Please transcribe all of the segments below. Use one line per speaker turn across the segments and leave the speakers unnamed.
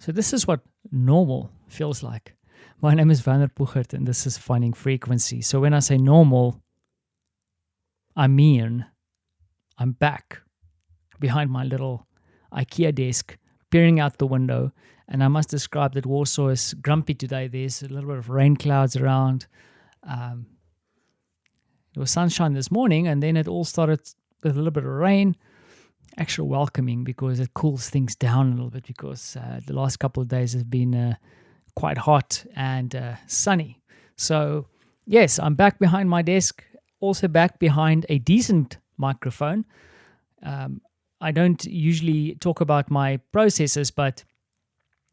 So this is what normal feels like. My name is Werner Puchert, and this is Finding Frequency. So when I say normal, I mean I'm back behind my little IKEA desk, peering out the window, and I must describe that Warsaw is grumpy today. There's a little bit of rain clouds around. There was sunshine this morning, and then it all started with a little bit of rain. Actually welcoming, because it cools things down a little bit, because the last couple of days have been quite hot and sunny. So yes, I'm back behind my desk, also back behind a decent microphone. I don't usually talk about my processes, but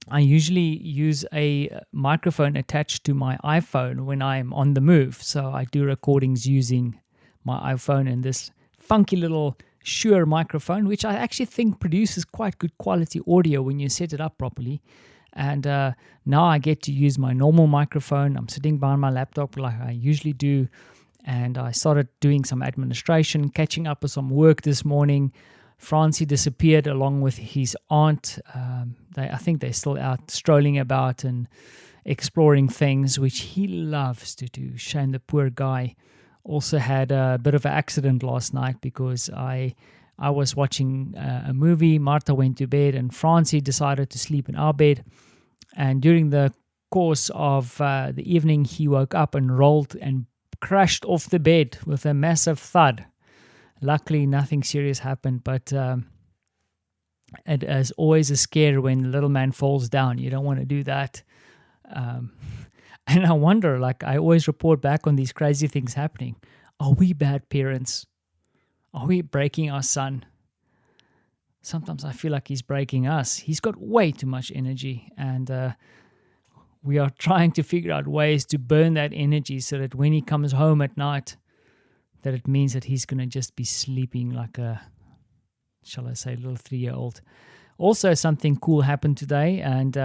I usually use a microphone attached to my iPhone when I'm on the move. So I do recordings using my iPhone and this funky little Shure microphone, which I actually think produces quite good quality audio when you set it up properly. And now I get to use my normal microphone. I'm sitting behind my laptop like I usually do. And I started doing some administration, catching up with some work this morning. Francie disappeared along with his aunt. I think they're still out strolling about and exploring things, which he loves to do. Shane, the poor guy, also had a bit of an accident last night because I was watching a movie. Martha went to bed and Francie decided to sleep in our bed. And during the course of the evening, he woke up and rolled and crashed off the bed with a massive thud. Luckily, nothing serious happened, but it is always a scare when the little man falls down. You don't want to do that. And I wonder, like I always report back on these crazy things happening. Are we bad parents? Are we breaking our son? Sometimes I feel like he's breaking us. He's got way too much energy, and we are trying to figure out ways to burn that energy so that when he comes home at night, that it means that he's going to just be sleeping like a, shall I say, little 3-year-old. Also, something cool happened today, and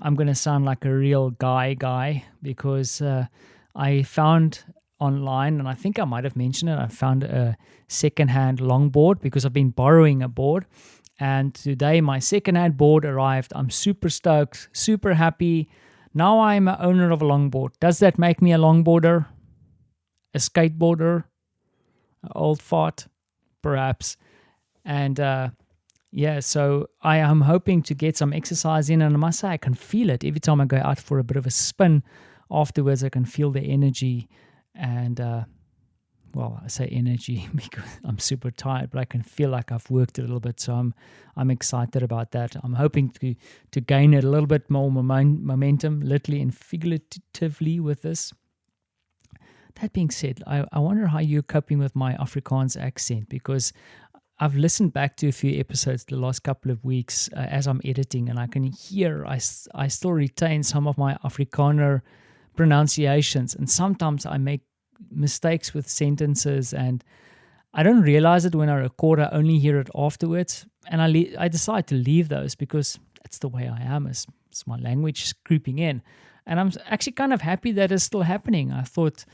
I'm going to sound like a real guy because I found online, and I think I might have mentioned it, I found a secondhand longboard because I've been borrowing a board. And today my secondhand board arrived. I'm super stoked, super happy. Now I'm an owner of a longboard. Does that make me a longboarder? A skateboarder? An old fart? Perhaps. And so I am hoping to get some exercise in, and I must say I can feel it. Every time I go out for a bit of a spin, afterwards I can feel the energy. And, I say energy because I'm super tired, but I can feel like I've worked a little bit, so I'm excited about that. I'm hoping to gain a little bit more momentum, literally and figuratively, with this. That being said, I wonder how you're coping with my Afrikaans accent, because I've listened back to a few episodes the last couple of weeks as I'm editing, and I can hear I still retain some of my Afrikaner pronunciations, and sometimes I make mistakes with sentences, and I don't realize it when I record. I only hear it afterwards, and I decide to leave those because it's the way I am. It's my language creeping in, and I'm actually kind of happy that it's still happening. I thought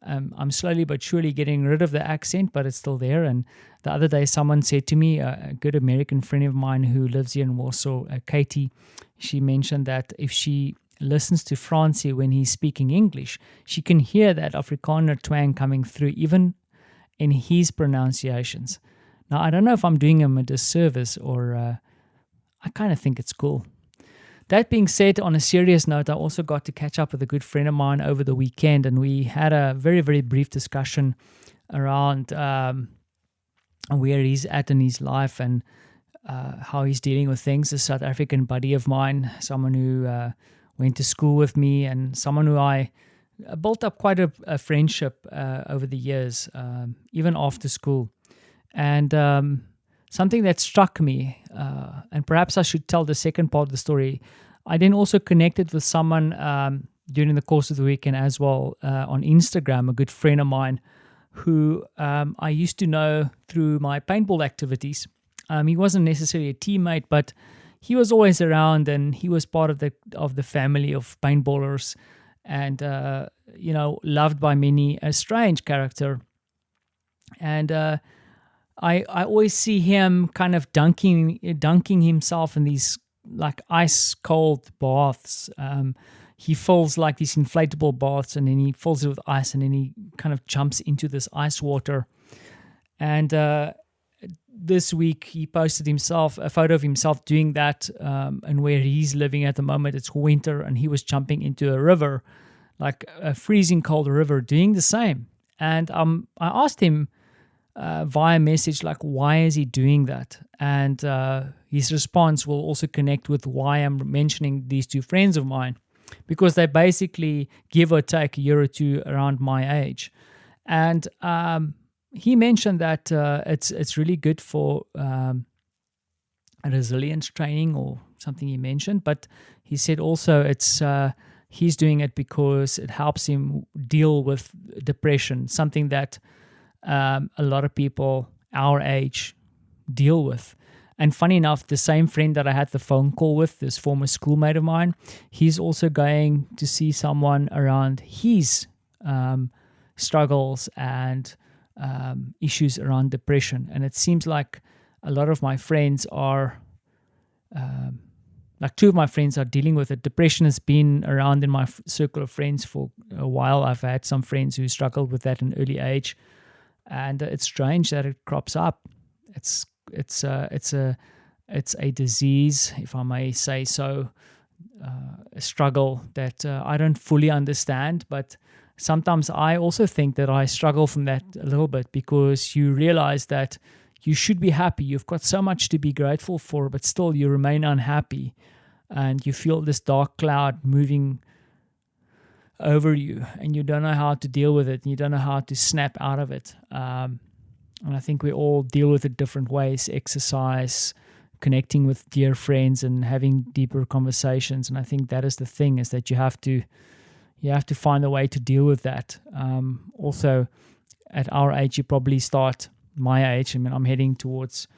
I'm slowly but surely getting rid of the accent, but it's still there. And the other day someone said to me, a good American friend of mine who lives here in Warsaw, Katie, she mentioned that if she listens to Francie when he's speaking English, she can hear that Afrikaner twang coming through even in his pronunciations. Now, I don't know if I'm doing him a disservice or I kind of think it's cool. That being said, on a serious note, I also got to catch up with a good friend of mine over the weekend, and we had a very, very brief discussion around where he's at in his life and how he's dealing with things. A South African buddy of mine, someone who went to school with me, and someone who I built up quite a friendship over the years, even after school. And something that struck me, and perhaps I should tell the second part of the story, I then also connected with someone during the course of the weekend as well on Instagram, a good friend of mine who I used to know through my paintball activities. He wasn't necessarily a teammate, but he was always around, and he was part of the family of paintballers, and loved by many. A strange character, and I always see him kind of dunking himself in these like ice cold baths. He fills like these inflatable baths, and then he fills it with ice, and then he kind of jumps into this ice water. And this week he posted a photo of himself doing that, and where he's living at the moment, it's winter, and he was jumping into a river, like a freezing cold river, doing the same. And I asked him via message, like, why is he doing that? And his response will also connect with why I'm mentioning these two friends of mine, because they basically, give or take, a year or two around my age. And he mentioned that it's really good for resilience training or something he mentioned, but he said also he's doing it because it helps him deal with depression, something that a lot of people our age deal with. And funny enough, the same friend that I had the phone call with, this former schoolmate of mine, he's also going to see someone around his struggles and issues around depression. And it seems like a lot of my friends are, like two of my friends are dealing with it. Depression has been around in my circle of friends for a while. I've had some friends who struggled with that in early age, and it's strange that it crops up. It's a disease, if I may say so, a struggle that I don't fully understand, but sometimes I also think that I struggle from that a little bit, because you realize that you should be happy. You've got so much to be grateful for, but still you remain unhappy, and you feel this dark cloud moving over you, and you don't know how to deal with it, and you don't know how to snap out of it. And I think we all deal with it different ways: exercise, connecting with dear friends, and having deeper conversations. And I think that is the thing, is that you have to find a way to deal with that. Also, at our age, you probably start, my age, I mean, I'm heading towards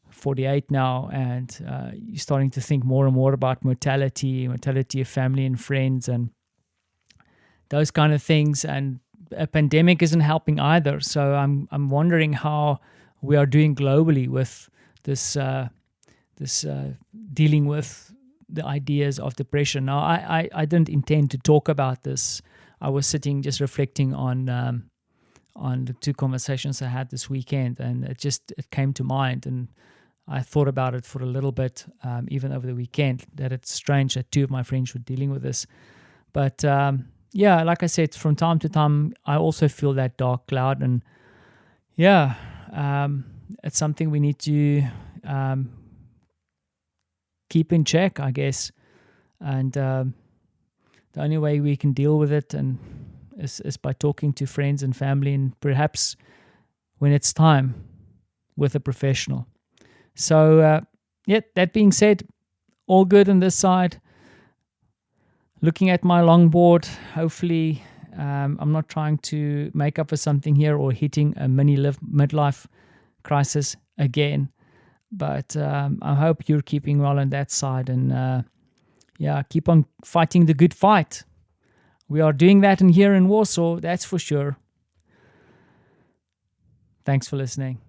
48 now, and you're starting to think more and more about mortality of family and friends, and those kind of things. And a pandemic isn't helping either. So I'm wondering how we are doing globally with this dealing with the ideas of depression. Now, I didn't intend to talk about this. I was sitting just reflecting on the two conversations I had this weekend, and it came to mind, and I thought about it for a little bit, even over the weekend, that it's strange that two of my friends were dealing with this. But yeah, like I said, from time to time, I also feel that dark cloud, and yeah, it's something we need to keep in check, I guess. And the only way we can deal with it is by talking to friends and family, and perhaps when it's time, with a professional. So yeah, that being said, all good on this side. Looking at my longboard, hopefully I'm not trying to make up for something here or hitting a midlife crisis again. But I hope you're keeping well on that side, and yeah, keep on fighting the good fight. We are doing that here in Warsaw, that's for sure. Thanks for listening.